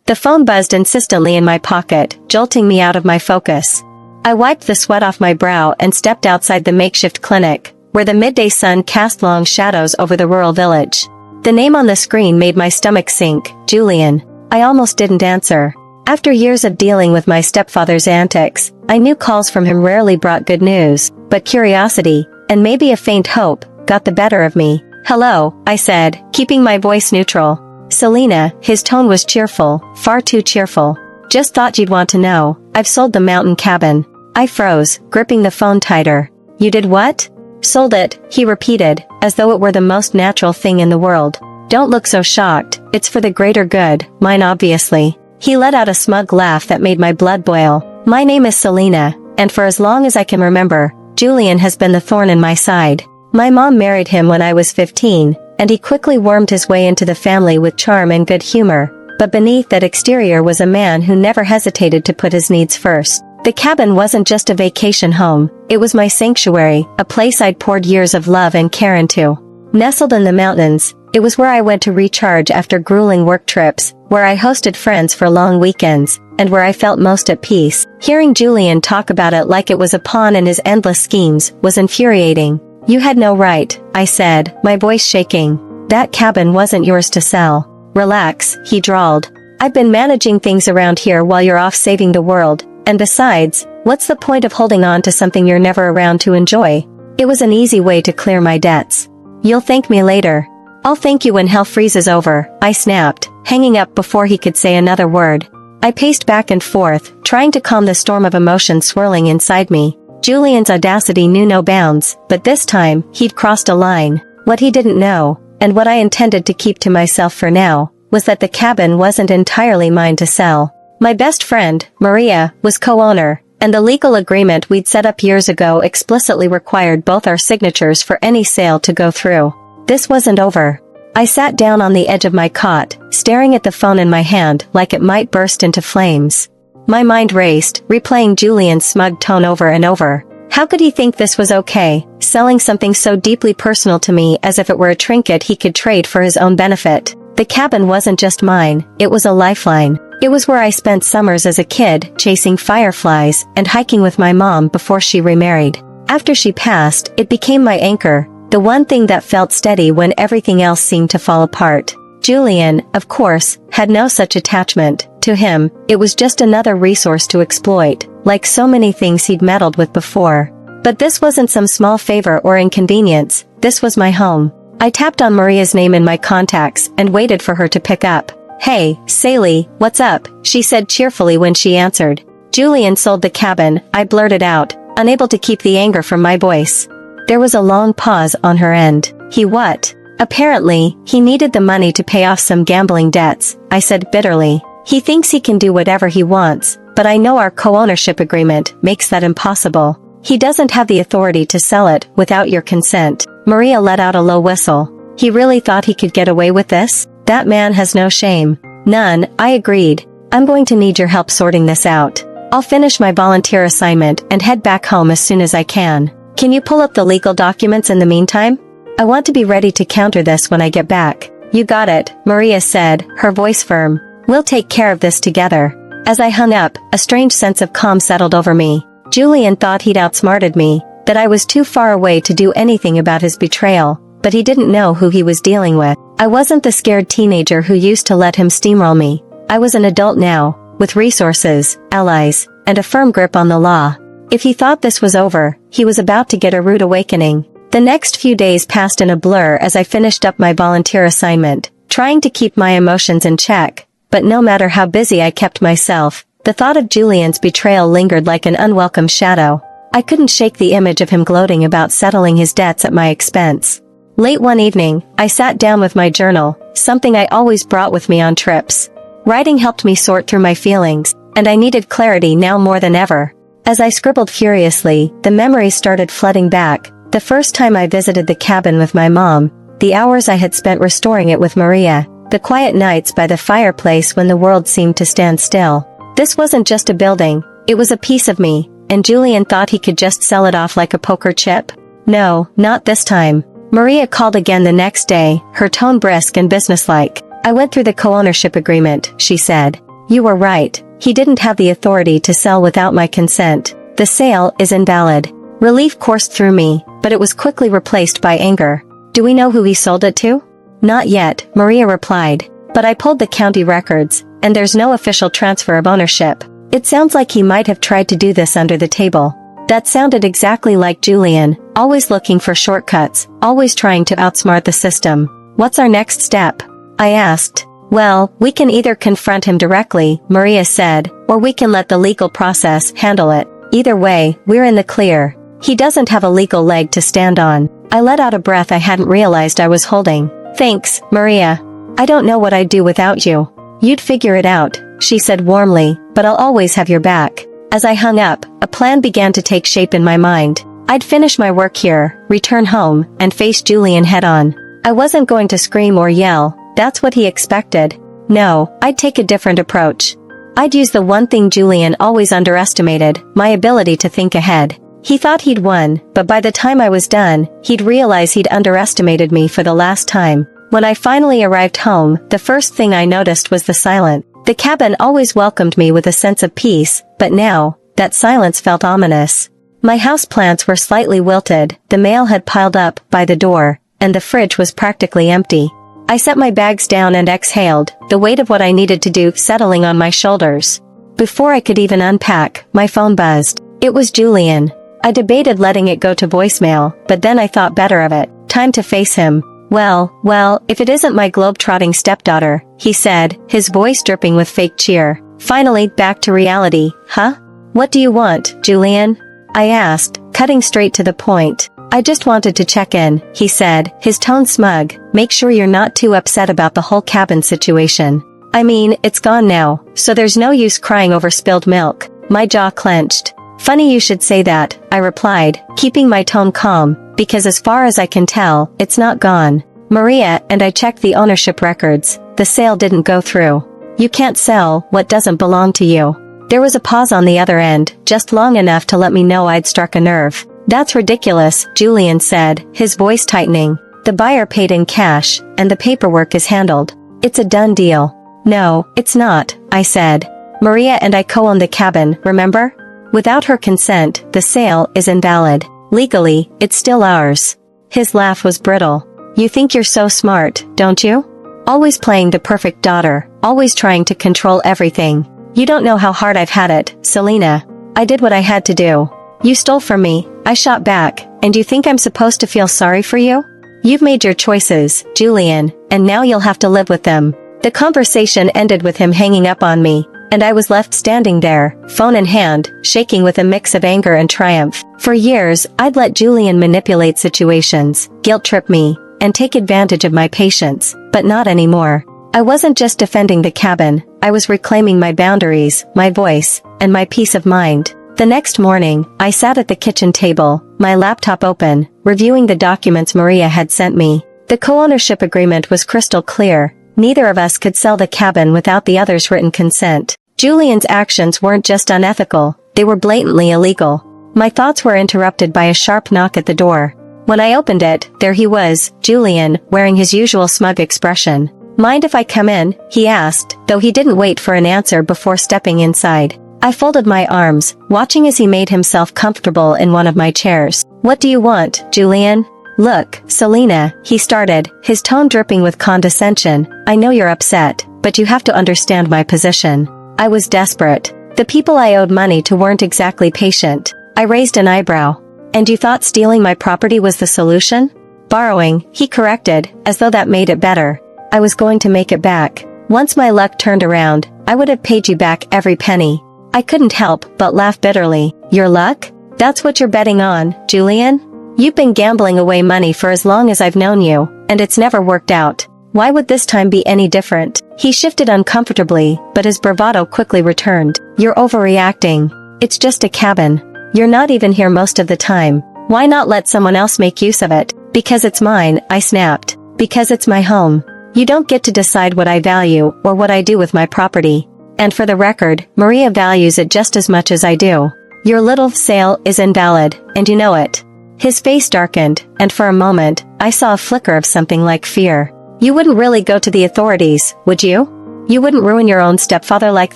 The phone buzzed insistently in my pocket, jolting me out of my focus. I wiped the sweat off my brow and stepped outside the makeshift clinic, where the midday sun cast long shadows over the rural village. The name on the screen made my stomach sink, Julian. I almost didn't answer. After years of dealing with my stepfather's antics, I knew calls from him rarely brought good news, but curiosity, and maybe a faint hope, got the better of me. "Hello," I said, keeping my voice neutral. "Selena," his tone was cheerful, far too cheerful. "Just thought you'd want to know, I've sold the mountain cabin." I froze, gripping the phone tighter. "You did what?" "Sold it," he repeated, as though it were the most natural thing in the world. "Don't look so shocked, it's for the greater good, mine obviously." He let out a smug laugh that made my blood boil. "My name is Selena, and for as long as I can remember, Julian has been the thorn in my side. My mom married him when I was 15, and he quickly wormed his way into the family with charm and good humor, but beneath that exterior was a man who never hesitated to put his needs first. The cabin wasn't just a vacation home, it was my sanctuary, a place I'd poured years of love and care into. Nestled in the mountains, it was where I went to recharge after grueling work trips, where I hosted friends for long weekends, and where I felt most at peace. Hearing Julian talk about it like it was a pawn in his endless schemes was infuriating. "You had no right," I said, my voice shaking. "That cabin wasn't yours to sell." "Relax," he drawled. "I've been managing things around here while you're off saving the world, and besides, what's the point of holding on to something you're never around to enjoy?" It was an easy way to clear my debts. "You'll thank me later." "I'll thank you when hell freezes over," I snapped, hanging up before he could say another word. I paced back and forth, trying to calm the storm of emotion swirling inside me. Julian's audacity knew no bounds, but this time, he'd crossed a line. What he didn't know, and what I intended to keep to myself for now, was that the cabin wasn't entirely mine to sell. My best friend, Maria, was co-owner, and the legal agreement we'd set up years ago explicitly required both our signatures for any sale to go through. This wasn't over. I sat down on the edge of my cot, staring at the phone in my hand like it might burst into flames. My mind raced, replaying Julian's smug tone over and over. How could he think this was okay, selling something so deeply personal to me as if it were a trinket he could trade for his own benefit? The cabin wasn't just mine, it was a lifeline. It was where I spent summers as a kid, chasing fireflies, and hiking with my mom before she remarried. After she passed, it became my anchor, the one thing that felt steady when everything else seemed to fall apart. Julian, of course, had no such attachment. To him, it was just another resource to exploit, like so many things he'd meddled with before. But this wasn't some small favor or inconvenience, this was my home. I tapped on Maria's name in my contacts and waited for her to pick up. "Hey, Sally, what's up?" she said cheerfully when she answered. "Julian sold the cabin," I blurted out, unable to keep the anger from my voice. There was a long pause on her end. "He what?" "Apparently, he needed the money to pay off some gambling debts," I said bitterly. "He thinks he can do whatever he wants, but I know our co-ownership agreement makes that impossible. He doesn't have the authority to sell it without your consent." Maria let out a low whistle. "He really thought he could get away with this? That man has no shame." "None," I agreed. "I'm going to need your help sorting this out. I'll finish my volunteer assignment and head back home as soon as I can. Can you pull up the legal documents in the meantime? I want to be ready to counter this when I get back." "You got it," Maria said, her voice firm. "We'll take care of this together." As I hung up, a strange sense of calm settled over me. Julian thought he'd outsmarted me, that I was too far away to do anything about his betrayal, but he didn't know who he was dealing with. I wasn't the scared teenager who used to let him steamroll me. I was an adult now, with resources, allies, and a firm grip on the law. If he thought this was over, he was about to get a rude awakening. The next few days passed in a blur as I finished up my volunteer assignment, trying to keep my emotions in check, but no matter how busy I kept myself, the thought of Julian's betrayal lingered like an unwelcome shadow. I couldn't shake the image of him gloating about settling his debts at my expense. Late one evening, I sat down with my journal, something I always brought with me on trips. Writing helped me sort through my feelings, and I needed clarity now more than ever. As I scribbled furiously, the memories started flooding back. The first time I visited the cabin with my mom, the hours I had spent restoring it with Maria, the quiet nights by the fireplace when the world seemed to stand still. This wasn't just a building, it was a piece of me, and Julian thought he could just sell it off like a poker chip? No, not this time. Maria called again the next day, her tone brisk and businesslike. "I went through the co-ownership agreement," she said. You were right, he didn't have the authority to sell without my consent. The sale is invalid. Relief coursed through me, but it was quickly replaced by anger. Do we know who he sold it to? Not yet, Maria replied. But I pulled the county records, and there's no official transfer of ownership. It sounds like he might have tried to do this under the table. That sounded exactly like Julian, always looking for shortcuts, always trying to outsmart the system. What's our next step? I asked. Well, we can either confront him directly, Maria said, or we can let the legal process handle it. Either way, we're in the clear. He doesn't have a legal leg to stand on. I let out a breath I hadn't realized I was holding. Thanks, Maria. I don't know what I'd do without you. You'd figure it out, she said warmly, but I'll always have your back. As I hung up, a plan began to take shape in my mind. I'd finish my work here, return home, and face Julian head-on. I wasn't going to scream or yell, that's what he expected. No, I'd take a different approach. I'd use the one thing Julian always underestimated, my ability to think ahead. He thought he'd won, but by the time I was done, he'd realize he'd underestimated me for the last time. When I finally arrived home, the first thing I noticed was the silence. The cabin always welcomed me with a sense of peace, but now, that silence felt ominous. My houseplants were slightly wilted, the mail had piled up by the door, and the fridge was practically empty. I set my bags down and exhaled, the weight of what I needed to do settling on my shoulders. Before I could even unpack, my phone buzzed. It was Julian. I debated letting it go to voicemail, but then I thought better of it. Time to face him. Well, if it isn't my globe-trotting stepdaughter, he said, his voice dripping with fake cheer. Finally, back to reality, huh? What do you want, Julian? I asked, cutting straight to the point. I just wanted to check in, he said, his tone smug. Make sure you're not too upset about the whole cabin situation. I mean, it's gone now, so there's no use crying over spilled milk. My jaw clenched. Funny you should say that, I replied, keeping my tone calm, because as far as I can tell, it's not gone. Maria and I checked the ownership records. The sale didn't go through. You can't sell what doesn't belong to you. There was a pause on the other end, just long enough to let me know I'd struck a nerve. That's ridiculous, Julian said, his voice tightening. The buyer paid in cash, and the paperwork is handled. It's a done deal. No, it's not, I said. Maria and I co-own the cabin, remember? Without her consent, the sale is invalid. Legally, it's still ours. His laugh was brittle. You think you're so smart, don't you? Always playing the perfect daughter, always trying to control everything. You don't know how hard I've had it, Selena. I did what I had to do. You stole from me, I shot back, and you think I'm supposed to feel sorry for you? You've made your choices, Julian, and now you'll have to live with them. The conversation ended with him hanging up on me, and I was left standing there, phone in hand, shaking with a mix of anger and triumph. For years, I'd let Julian manipulate situations, guilt-trip me, and take advantage of my patience, but not anymore. I wasn't just defending the cabin, I was reclaiming my boundaries, my voice, and my peace of mind. The next morning, I sat at the kitchen table, my laptop open, reviewing the documents Maria had sent me. The co-ownership agreement was crystal clear. Neither of us could sell the cabin without the other's written consent. Julian's actions weren't just unethical, they were blatantly illegal. My thoughts were interrupted by a sharp knock at the door. When I opened it, there he was, Julian, wearing his usual smug expression. Mind if I come in? He asked, though he didn't wait for an answer before stepping inside. I folded my arms, watching as he made himself comfortable in one of my chairs. What do you want, Julian? Look, Selena, he started, his tone dripping with condescension. I know you're upset, but you have to understand my position. I was desperate. The people I owed money to weren't exactly patient. I raised an eyebrow. And you thought stealing my property was the solution? Borrowing, he corrected, as though that made it better. I was going to make it back. Once my luck turned around, I would have paid you back every penny. I couldn't help but laugh bitterly. Your luck? That's what you're betting on, Julian? You've been gambling away money for as long as I've known you, and it's never worked out. Why would this time be any different? He shifted uncomfortably, but his bravado quickly returned. You're overreacting. It's just a cabin. You're not even here most of the time. Why not let someone else make use of it? Because it's mine, I snapped. Because it's my home. You don't get to decide what I value or what I do with my property. And for the record, Maria values it just as much as I do. Your little sale is invalid, and you know it. His face darkened, and for a moment, I saw a flicker of something like fear. You wouldn't really go to the authorities, would you? You wouldn't ruin your own stepfather like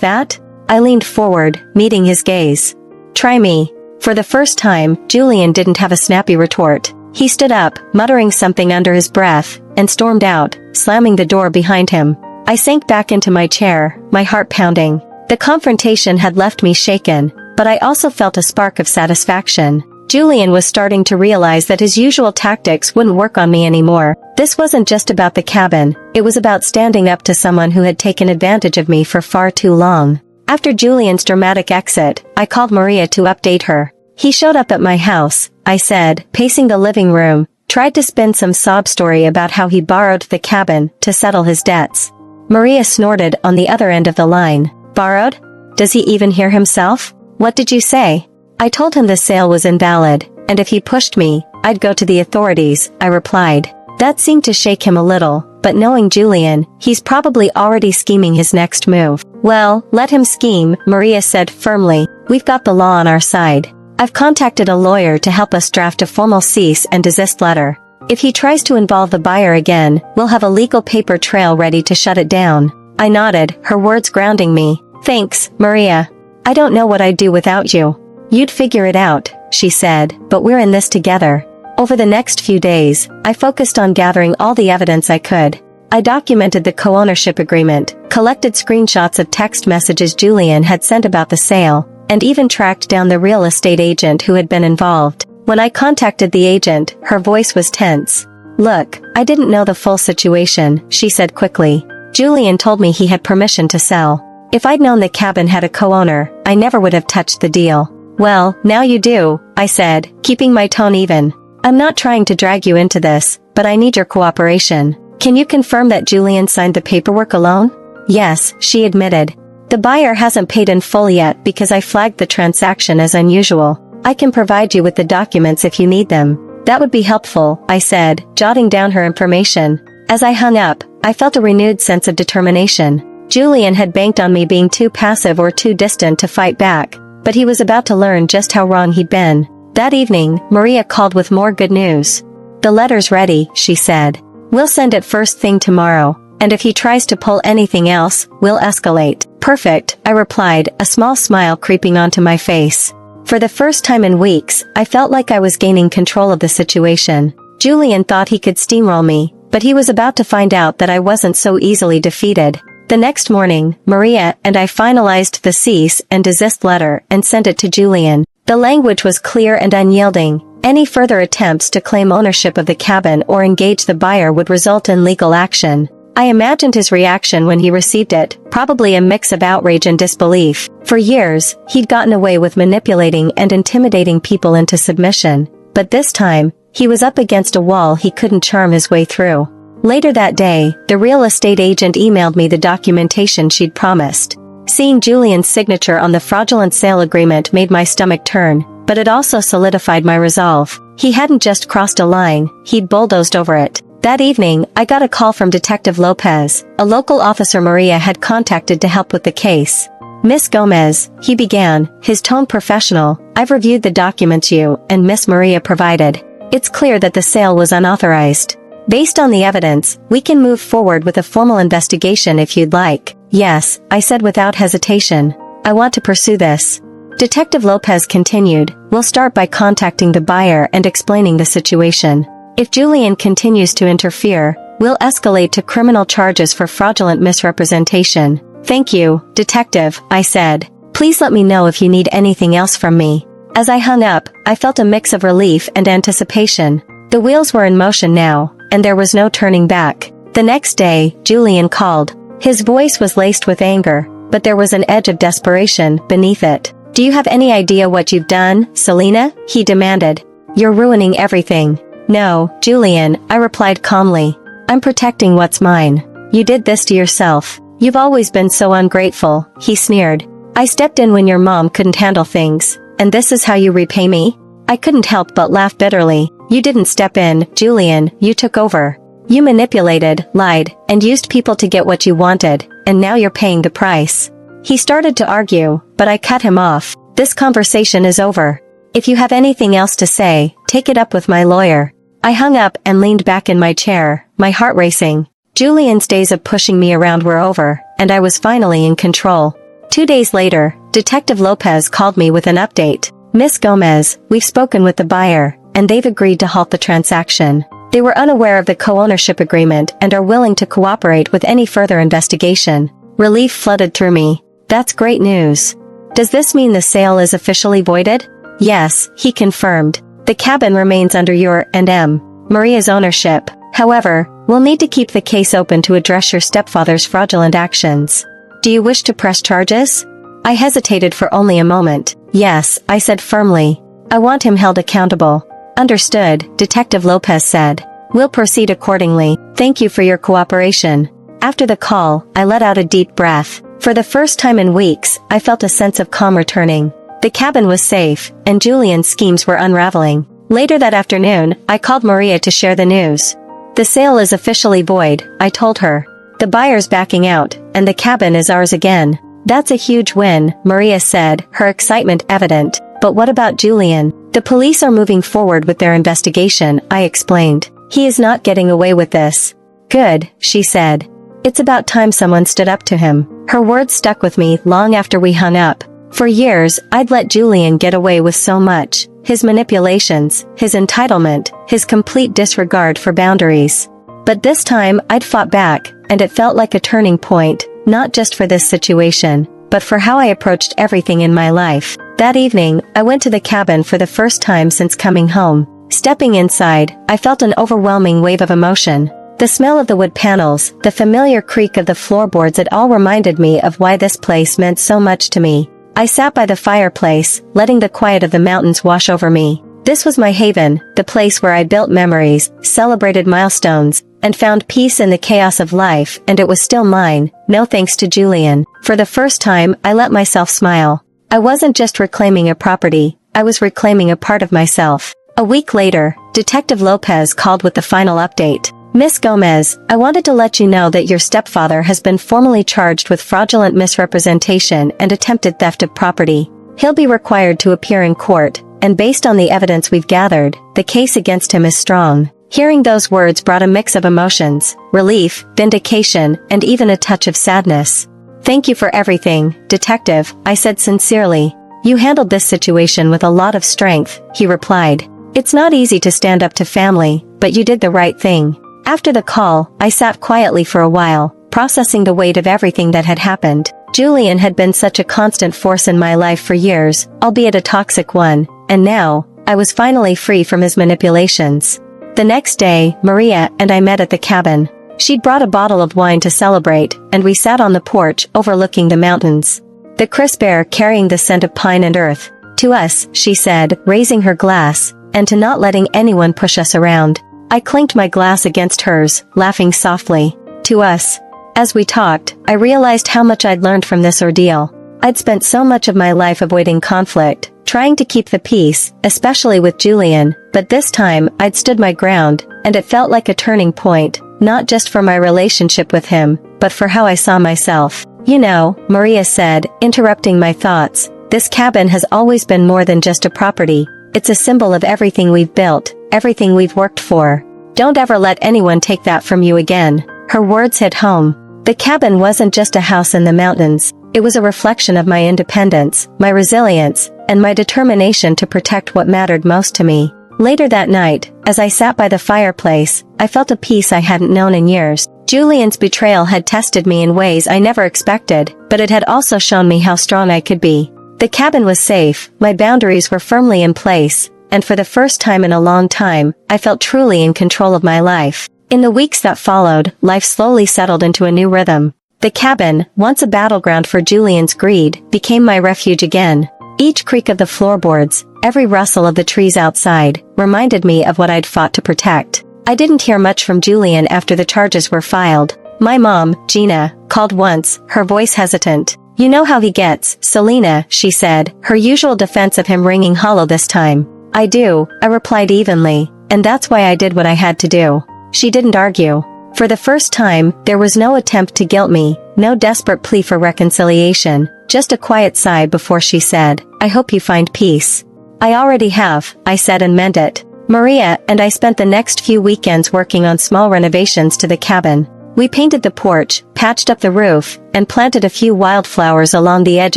that? I leaned forward, meeting his gaze. Try me. For the first time, Julian didn't have a snappy retort. He stood up, muttering something under his breath, and stormed out, slamming the door behind him. I sank back into my chair, my heart pounding. The confrontation had left me shaken, but I also felt a spark of satisfaction. Julian was starting to realize that his usual tactics wouldn't work on me anymore. This wasn't just about the cabin, it was about standing up to someone who had taken advantage of me for far too long. After Julian's dramatic exit, I called Maria to update her. He showed up at my house, I said, pacing the living room, tried to spin some sob story about how he borrowed the cabin to settle his debts. Maria snorted on the other end of the line. Borrowed? Does he even hear himself? What did you say? I told him the sale was invalid, and if he pushed me, I'd go to the authorities, I replied. That seemed to shake him a little, but knowing Julian, he's probably already scheming his next move. Well, let him scheme, Maria said firmly. We've got the law on our side. I've contacted a lawyer to help us draft a formal cease and desist letter. If he tries to involve the buyer again, we'll have a legal paper trail ready to shut it down. I nodded, her words grounding me. Thanks, Maria. I don't know what I'd do without you. You'd figure it out, she said, but we're in this together. Over the next few days, I focused on gathering all the evidence I could. I documented the co-ownership agreement, collected screenshots of text messages Julian had sent about the sale, and even tracked down the real estate agent who had been involved. When I contacted the agent, her voice was tense. Look, I didn't know the full situation, she said quickly. Julian told me he had permission to sell. If I'd known the cabin had a co-owner, I never would have touched the deal. Well, now you do, I said, keeping my tone even. I'm not trying to drag you into this, but I need your cooperation. Can you confirm that Julian signed the paperwork alone? Yes, she admitted. The buyer hasn't paid in full yet because I flagged the transaction as unusual. I can provide you with the documents if you need them. That would be helpful, I said, jotting down her information. As I hung up, I felt a renewed sense of determination. Julian had banked on me being too passive or too distant to fight back, but he was about to learn just how wrong he'd been. That evening, Maria called with more good news. The letter's ready, she said. We'll send it first thing tomorrow, and if he tries to pull anything else, we'll escalate. Perfect, I replied, a small smile creeping onto my face. For the first time in weeks, I felt like I was gaining control of the situation. Julian thought he could steamroll me, but he was about to find out that I wasn't so easily defeated. The next morning, Maria and I finalized the cease and desist letter and sent it to Julian. The language was clear and unyielding. Any further attempts to claim ownership of the cabin or engage the buyer would result in legal action. I imagined his reaction when he received it, probably a mix of outrage and disbelief. For years, he'd gotten away with manipulating and intimidating people into submission, but this time, he was up against a wall he couldn't charm his way through. Later that day, the real estate agent emailed me the documentation she'd promised. Seeing Julian's signature on the fraudulent sale agreement made my stomach turn, but it also solidified my resolve. He hadn't just crossed a line, he'd bulldozed over it. That evening, I got a call from Detective Lopez, a local officer Maria had contacted to help with the case. Miss Gomez, he began, his tone professional, I've reviewed the documents you and Miss Maria provided. It's clear that the sale was unauthorized. Based on the evidence, we can move forward with a formal investigation if you'd like. Yes, I said without hesitation. I want to pursue this. Detective Lopez continued, we'll start by contacting the buyer and explaining the situation. If Julian continues to interfere, we'll escalate to criminal charges for fraudulent misrepresentation. Thank you, Detective, I said. Please let me know if you need anything else from me. As I hung up, I felt a mix of relief and anticipation. The wheels were in motion now, and there was no turning back. The next day, Julian called. His voice was laced with anger, but there was an edge of desperation beneath it. Do you have any idea what you've done, Selena? He demanded. You're ruining everything. No, Julian, I replied calmly. I'm protecting what's mine. You did this to yourself. You've always been so ungrateful, he sneered. I stepped in when your mom couldn't handle things, and this is how you repay me? I couldn't help but laugh bitterly. You didn't step in, Julian, you took over. You manipulated, lied, and used people to get what you wanted, and now you're paying the price. He started to argue, but I cut him off. This conversation is over. If you have anything else to say, take it up with my lawyer. I hung up and leaned back in my chair, my heart racing. Julian's days of pushing me around were over, and I was finally in control. 2 days later, Detective Lopez called me with an update. "Miss Gomez, we've spoken with the buyer, and they've agreed to halt the transaction. They were unaware of the co-ownership agreement and are willing to cooperate with any further investigation." Relief flooded through me. That's great news. Does this mean the sale is officially voided? Yes, he confirmed. The cabin remains under your and Maria's ownership. However, we'll need to keep the case open to address your stepfather's fraudulent actions. Do you wish to press charges? I hesitated for only a moment. Yes, I said firmly. I want him held accountable. Understood, Detective Lopez said. We'll proceed accordingly. Thank you for your cooperation. After the call, I let out a deep breath. For the first time in weeks, I felt a sense of calm returning. The cabin was safe, and Julian's schemes were unraveling. Later that afternoon, I called Maria to share the news. The sale is officially void, I told her. The buyer's backing out, and the cabin is ours again. That's a huge win, Maria said, her excitement evident. But what about Julian? The police are moving forward with their investigation, I explained. He is not getting away with this. Good, she said. It's about time someone stood up to him. Her words stuck with me long after we hung up. For years, I'd let Julian get away with so much. His manipulations, his entitlement, his complete disregard for boundaries. But this time, I'd fought back, and it felt like a turning point, not just for this situation, but for how I approached everything in my life. That evening, I went to the cabin for the first time since coming home. Stepping inside, I felt an overwhelming wave of emotion. The smell of the wood panels, the familiar creak of the floorboards, it all reminded me of why this place meant so much to me. I sat by the fireplace, letting the quiet of the mountains wash over me. This was my haven, the place where I built memories, celebrated milestones, and found peace in the chaos of life, and it was still mine, no thanks to Julian. For the first time, I let myself smile. I wasn't just reclaiming a property, I was reclaiming a part of myself. A week later, Detective Lopez called with the final update. Miss Gomez, I wanted to let you know that your stepfather has been formally charged with fraudulent misrepresentation and attempted theft of property. He'll be required to appear in court, and based on the evidence we've gathered, the case against him is strong. Hearing those words brought a mix of emotions, relief, vindication, and even a touch of sadness. Thank you for everything, Detective, I said sincerely. You handled this situation with a lot of strength, he replied. It's not easy to stand up to family, but you did the right thing. After the call, I sat quietly for a while, processing the weight of everything that had happened. Julian had been such a constant force in my life for years, albeit a toxic one, and now, I was finally free from his manipulations. The next day, Maria and I met at the cabin. She'd brought a bottle of wine to celebrate, and we sat on the porch overlooking the mountains. The crisp air carrying the scent of pine and earth. To us, she said, raising her glass, and to not letting anyone push us around. I clinked my glass against hers, laughing softly. To us. As we talked, I realized how much I'd learned from this ordeal. I'd spent so much of my life avoiding conflict, trying to keep the peace, especially with Julian, but this time, I'd stood my ground, and it felt like a turning point, not just for my relationship with him, but for how I saw myself. You know, Maria said, interrupting my thoughts, this cabin has always been more than just a property. It's a symbol of everything we've built, everything we've worked for. Don't ever let anyone take that from you again. Her words hit home. The cabin wasn't just a house in the mountains, it was a reflection of my independence, my resilience, and my determination to protect what mattered most to me. Later that night, as I sat by the fireplace, I felt a peace I hadn't known in years. Julian's betrayal had tested me in ways I never expected, but it had also shown me how strong I could be. The cabin was safe, my boundaries were firmly in place, and for the first time in a long time, I felt truly in control of my life. In the weeks that followed, life slowly settled into a new rhythm. The cabin, once a battleground for Julian's greed, became my refuge again. Each creak of the floorboards, every rustle of the trees outside, reminded me of what I'd fought to protect. I didn't hear much from Julian after the charges were filed. My mom, Gina, called once, her voice hesitant. You know how he gets, Selena, she said, her usual defense of him ringing hollow this time. I do, I replied evenly, and that's why I did what I had to do. She didn't argue. For the first time, there was no attempt to guilt me, no desperate plea for reconciliation, just a quiet sigh before she said, I hope you find peace. I already have, I said and meant it. Maria and I spent the next few weekends working on small renovations to the cabin. We painted the porch, patched up the roof, and planted a few wildflowers along the edge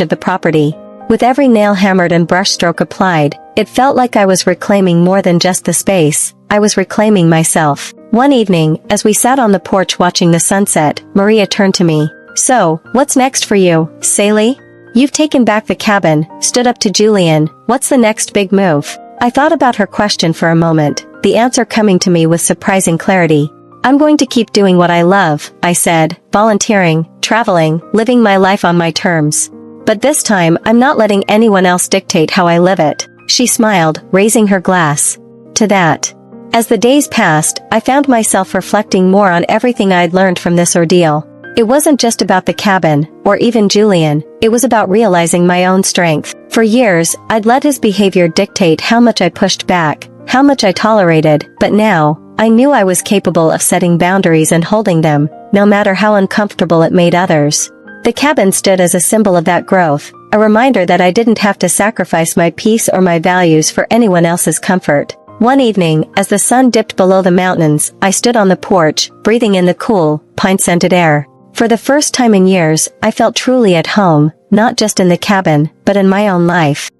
of the property. With every nail hammered and brushstroke applied, it felt like I was reclaiming more than just the space, I was reclaiming myself. One evening, as we sat on the porch watching the sunset, Maria turned to me. "So, what's next for you, Sally? You've taken back the cabin, stood up to Julian, what's the next big move?" I thought about her question for a moment, the answer coming to me with surprising clarity. "I'm going to keep doing what I love," I said, volunteering, traveling, living my life on my terms. But this time I'm not letting anyone else dictate how I live it. She smiled, raising her glass. To that. As the days passed, I found myself reflecting more on everything I'd learned from this ordeal. It wasn't just about the cabin, or even Julian, it was about realizing my own strength. For years, I'd let his behavior dictate how much I pushed back, how much I tolerated, but now, I knew I was capable of setting boundaries and holding them, no matter how uncomfortable it made others. The cabin stood as a symbol of that growth, a reminder that I didn't have to sacrifice my peace or my values for anyone else's comfort. One evening, as the sun dipped below the mountains, I stood on the porch, breathing in the cool, pine-scented air. For the first time in years, I felt truly at home, not just in the cabin, but in my own life.